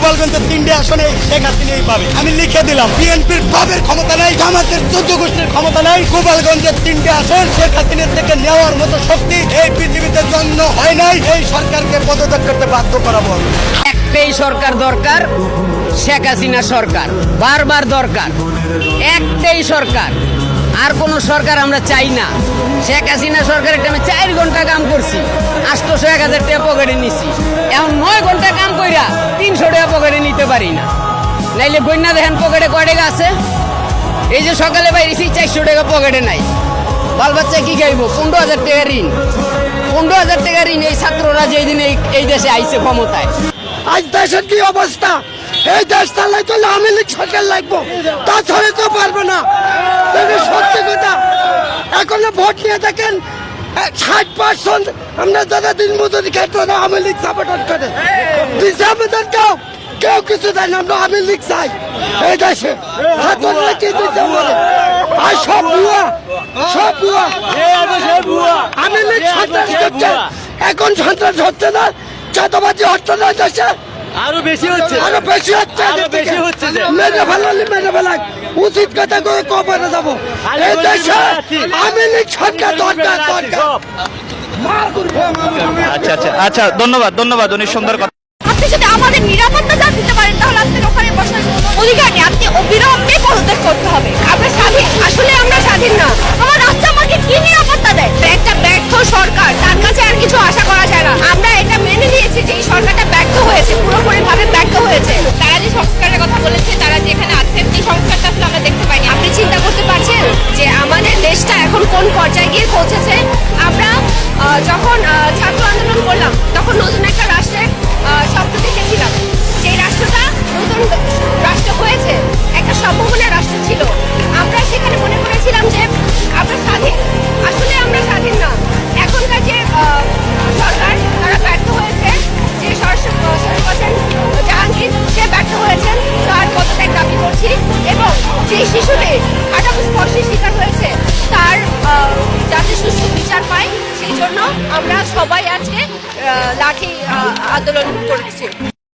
গোপালগঞ্জের 3টে আসনে শেখ হাসিনাই পাবে। আমি লিখে দিলাম, বিএনপির বাবের ক্ষমতা নাই, জামাতের 14 গোষ্ঠীর ক্ষমতা নাই, গোপালগঞ্জের 3টে আসন শেখ হাসিনার থেকে নেওয়ার মতো শক্তি এই পৃথিবীতে জন্ম হয় নাই। এই সরকারকে পদত্যাগ করতে বাধ্য করাবো। একটাই সরকার দরকার, শেখ হাসিনা সরকার বারবার দরকার। একটাই সরকার, আর কোন সরকার আমরা চাই না। শেখ হাসিনা সরকারের টাইমে 4 ঘন্টা কাম করছি, 800-1000 টাকা পকেটে নিছি। এখন 9 ঘন্টা কাম কইরা 300 টাকা পকেটে নিতে পারি না। নাইলে বন্যা দেখেন পকেটে কয় টাকা আছে। এই যে সকালে বাইরেছি 400 টাকা পকেটে নাই। বাল বাচ্চা কি খাইব? 15,000 টাকা ঋণ। 15,000 টাকা ঋণ এই ছাত্ররা যেদিন এই দেশে আইছে ক্ষমতায়। আজ দেশের কি অবস্থা? এই দেশ চালাই চলে আওয়ামী লীগ সরকার লাগবো, তাছাড়া তো পারবো না। সত্যি কথা, এখনো ভোট নিয়ে দেখেন 60% আমরা যারা দিন মজুরি খাইতে আওয়ামী লীগ সাপোর্ট করে দিচ্ছে। আমাদের কেউ কিছু দেয় না, আমরা আওয়ামী লীগ চাই এই দেশে। কি দিচ্ছে আমাদের? আর সব ভুয়া, সব ভুয়া। আওয়ামী লীগ সন্ত্রাস করছে, এখন সন্ত্রাস হচ্ছে না, চাঁদাবাজি হচ্ছে না দেশে, আরো বেশি হচ্ছে, আরো বেশি হচ্ছে, আরো বেশি হচ্ছে। মেরে ফেলালি মেরে ফেলাক, উচিত কথা করে কবরে যাবো। এই দেশে আওয়ামী লীগ সরকার দরকার দরকার। আচ্ছা আচ্ছা আচ্ছা, ধন্যবাদ ধন্যবাদ, উনি সুন্দর কথা। আপনি যদি আমাদের নিরাপত্তা না দিতে পারেন তাহলে আপনার ওখানে বসার অধিকার নেই। আপনি অবিলম্বে পদত্যাগ করতে হবে। আমরা স্বাধীন, আসলে আমরা স্বাধীন না। আমার রাস্তা আমাকে কি নিরাপত্তা দেয়? একটা ব্যর্থ সরকার, তার কাছে আর কিছু আশা করা যায় না। আমরা এটা মেনে নিয়েছি যে এই সরকারটা ব্যর্থ হয়েছে, পুরোপুরি ভাবে ব্যর্থ হয়েছে। তারা যে সংস্কারের কথা বলেছে, তারা যে এখানে আছেন, এই সংস্কারটা আসলে আমরা দেখতে পাইনি। আপনি চিন্তা করতে পারছেন যে আমাদের দেশটা এখন কোন পর্যায়ে গিয়ে পৌঁছেছে? আমরা যখন ছাত্র আন্দোলন করলাম তখন নতুন একটা রাষ্ট্রের স্বপ্ন দেখেছিলাম। সেই রাষ্ট্রটা নতুন রাষ্ট্র হয়েছে, একটা সম্ভাবনার রাষ্ট্র ছিল। আমরা সেখানে মনে করেছিলাম যে আমরা স্বাধীন, আসলে আমরা স্বাধীন না। এখনকার যে সরকার, তারা ব্যর্থ হয়েছে। যে জাহাঙ্গীর, সে ব্যর্থ হয়েছেন, তার পদত্যাগ দাবি করছি। এবং যে শিশুটি আটক স্পর্শের শিকার হয়েছে, তার যাতে সুষ্ঠু বিচার পায়, সেই জন্য আমরা সবাই আজকে লাঠি আন্দোলন করেছি।